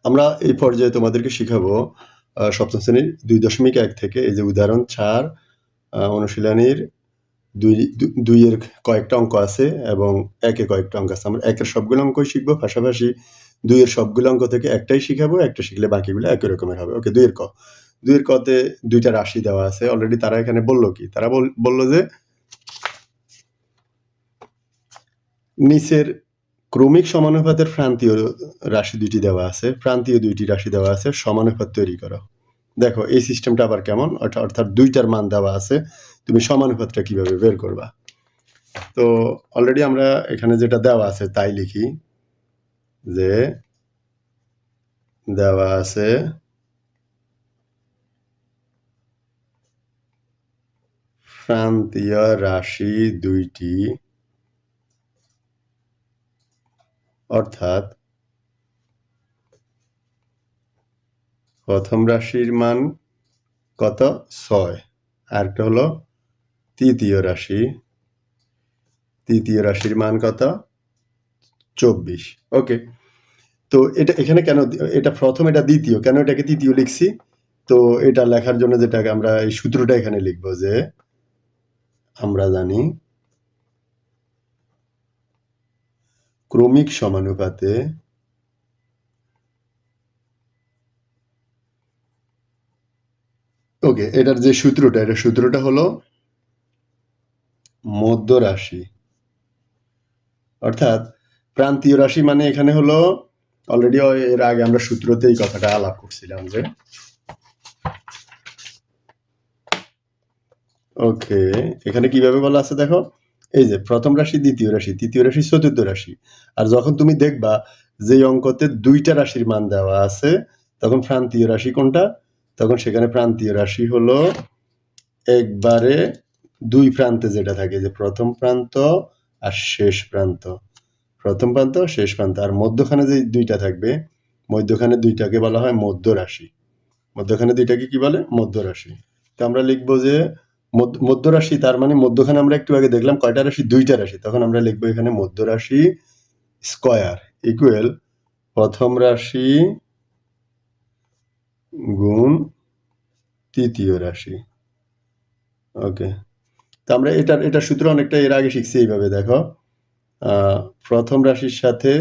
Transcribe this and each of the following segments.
আমরা এই পর্যায়ে তোমাদেরকে শিখাবো সপ্তম শ্রেণীর 2.1 থেকে এই যে উদাহরণ 4 অনুশীলনীর 2 এর কয়েকটা অঙ্ক আছে এবং 1 এ কয়েকটা অঙ্ক আছে। আমরা 1 এর সবগুলো অঙ্কই শিখবো, পাশাপাশি 2 এর সবগুলো অঙ্ক থেকে একটাই শিখাবো, একটা শিখলে বাকিগুলো একই রকমের হবে। ওকে, 2 এর ক। 2 এর কতে 2টা রাশি দেওয়া আছে। অলরেডি তারা এখানে বলল কি? তারা বলল যে নিচের ক্রমিক সমানুপাতের প্রান্তীয় রাশি 2টি দেওয়া আছে, প্রান্তীয় 2টি রাশি দেওয়া আছে, সমানুপাত তৈরি করো। দেখো এই সিস্টেমটা আবার কেমন, অর্থাৎ 2টার মান দেওয়া আছে, তুমি সমানুপাতটা কিভাবে বের করবা। তো অলরেডি আমরা এখানে যেটা দেওয়া আছে তাই লিখি, যে দেওয়া আছে প্রান্তীয় রাশি 2টি, অর্থাৎ প্রথম রাশির মান কত? 6, আরেকটা হলো তৃতীয় রাশির মান কত? 24। ওকে, তো এটা এখানে কেন, এটা প্রথম, এটা দ্বিতীয়, কেন এটাকে তৃতীয় লিখছি? তো এটা লেখার জন্য যেটাকে আমরা এই সূত্রটা এখানে লিখবো, যে আমরা জানি ক্রমিক সমানুপাতে ওকে, এটার যে সূত্রটা, এটা সূত্রটা হলো মধ্য রাশি, অর্থাৎ প্রান্তীয় রাশি মানে এখানে হলো, অলরেডি এর আগে আমরা সূত্রতে এই কথাটা আলাপ করছিলাম, যে ওকে এখানে কিভাবে বলা আছে দেখো, এই যে প্রথম রাশি, দ্বিতীয় রাশি, তৃতীয় রাশি, চতুর্থ রাশি। আর যখন তুমি দেখবা যে অঙ্কতে 2টা রাশির মান দেওয়া আছে, তখন প্রান্তীয় রাশি কোনটা? তখন সেখানে প্রান্তীয় রাশি হলো একবারে 2 প্রান্তে যেটা থাকে, যে প্রথম প্রান্ত আর শেষ প্রান্ত, প্রথম প্রান্ত শেষ প্রান্ত, আর মধ্যখানে যে 2টা থাকবে, মধ্যখানে 2টাকে বলা হয় মধ্য রাশি। মধ্যখানে 2টাকে কি বলে? মধ্য রাশি। তো আমরা লিখবো যে মধ্য রাশি, তার মানে মধ্যখানে আমরা একটু আগে দেখলাম কয়টা রাশি? 2টা রাশি। তখন আমরা লিখবো এখানে মধ্য রাশি স্কয়ার ইকুয়াল প্রথম রাশি গুণ তৃতীয় রাশি। ওকে, তো আমরা এটার সূত্র অনেকটা এর আগে শিখছি। এইভাবে দেখো, প্রথম রাশির সাথে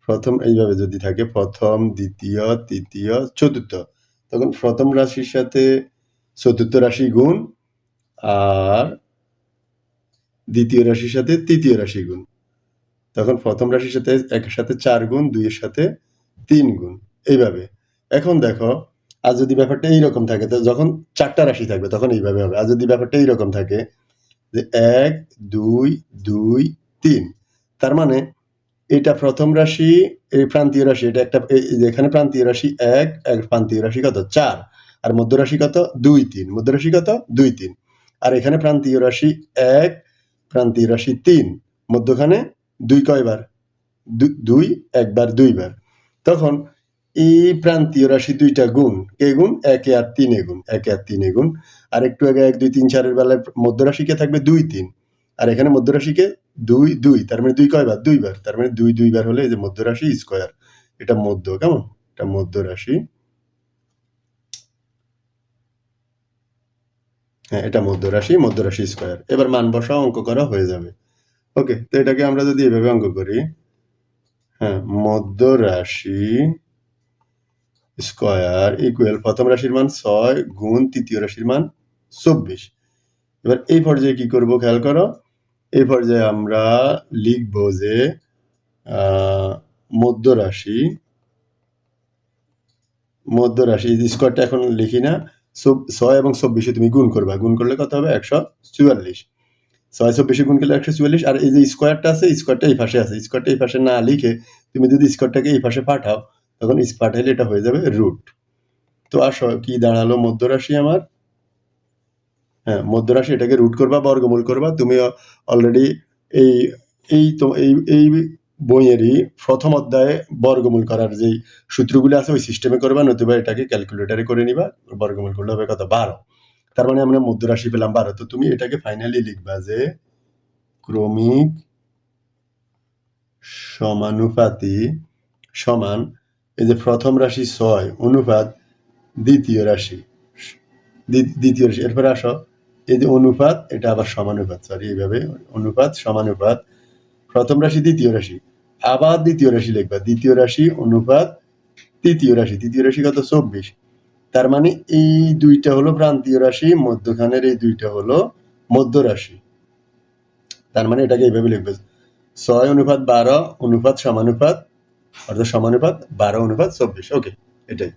প্রথম এইভাবে যদি থাকে, প্রথম, দ্বিতীয়, তৃতীয়, চতুর্থ, তখন প্রথম রাশির সাথে চতুর্থ রাশি গুণ, আর দ্বিতীয় রাশির সাথে তৃতীয় রাশি গুণ, তখন প্রথম রাশির সাথে একের সাথে 4 গুণ, 2 এর সাথে 3 গুণ, এইভাবে। এখন দেখো, আর যদি ব্যাপারটা এইরকম থাকে, তো যখন 4টা রাশি থাকবে তখন এইভাবে হবে। আর যদি ব্যাপারটা এইরকম থাকে যে 1, 2, 2, 3, তার মানে এটা প্রথম রাশি, এই প্রান্তীয় রাশি, এটা একটা, এখানে প্রান্তীয় রাশি 1, প্রান্তীয় রাশি কত? 4, আর মধ্য রাশি কত? 2, 3, মধ্য রাশি কত? 2, 3, আর এখানে প্রান্তীয় রাশি 1, প্রান্তীয় রাশি 3, মধ্যখানে 2 কয়বার? 2, একবার, 2 বার। তখন এই প্রান্তীয় রাশি 2টা গুণ, কে গুণ? 1 আর 3 গুণ, 1 আর 3 গুণ, আর একটু আগে 1, 2, 3, 4 এর বেলায় মধ্য রাশি কে থাকবে? 2, 3, আর এখানে মধ্য রাশিকে 2, 2, তার মানে 2 কয়বার? 2 বার, তার মানে 2, 2 বার হলে এই যে মধ্য রাশি স্কয়ার, এটা মধ্য, কেমন? এটা মধ্য রাশি, হ্যাঁ এটা মধ্য রাশি স্কয়ার। এবার মান বসাও, অঙ্ক করা হয়ে যাবে। ওকে, তো এটাকে আমরা যদি এভাবে অঙ্ক করি, হ্যাঁ, মধ্য রাশি স্কয়ার ইকুয়াল প্রথম রাশির মান 6 গুণ তৃতীয় রাশির মান 24। এবার এই পর্যায়ে কি করব খেয়াল করো, এই পর্যায়ে আমরা লিখব যে মধ্য রাশি স্কয়ারটা এখন লিখি না, 6 এবং 24 তুমি গুণ করবা, গুণ করলে কত হবে? 144। 6 24 গুণ করলে 144, আর এই যে স্কয়ারটা আছে, স্কয়ারটা এই পাশে আছে, স্কয়ারটা এই পাশে না লিখে তুমি যদি স্কয়ারটাকে এই পাশে পাঠাও, তখন পাঠাইলে এটা হয়ে যাবে রুট। তো আসো কি দাঁড়ালো মধ্য রাশি আমার, হ্যাঁ মধ্য রাশি, এটাকে রুট করবা, বর্গমূল করবা। তুমি অলরেডি এই এই বইয়েরই প্রথম অধ্যায়ে বর্গমূল করার যেই সূত্রগুলো আছে ওই সিস্টেমে করবা, নতুবা এটাকে ক্যালকুলেটরে করে নিবা, বর্গমূল করলে হবে কত? 12। তার মানে আমরা মধ্য রাশি পেলাম 12। তো তুমি এটাকে ফাইনালি লিখবা যে ক্রমিক সমানুপাতি সমান এই যে প্রথম রাশি 6 অনুপাত দ্বিতীয় রাশি, দ্বিতীয় রাশি, এরপরে আসো এই যে অনুপাত, এটা আবার সমানুপাত, সরি এইভাবে অনুপাত সমানুপাত, প্রথম রাশি দ্বিতীয় রাশি, আবার দ্বিতীয় রাশি লিখবা, দ্বিতীয় রাশি অনুপাত তৃতীয় রাশি, তৃতীয় রাশি কত 24, তার মানে এই দুইটা হলো প্রান্তীয় রাশি, মধ্যখানের এই দুইটা হলো মধ্য রাশি, তার মানে এটাকে এইভাবে লিখবে 6 অনুপাত 12 অনুপাত সমানুপাত, অর্থাৎ সমানুপাত 12 অনুপাত 24। ওকে, এটাই।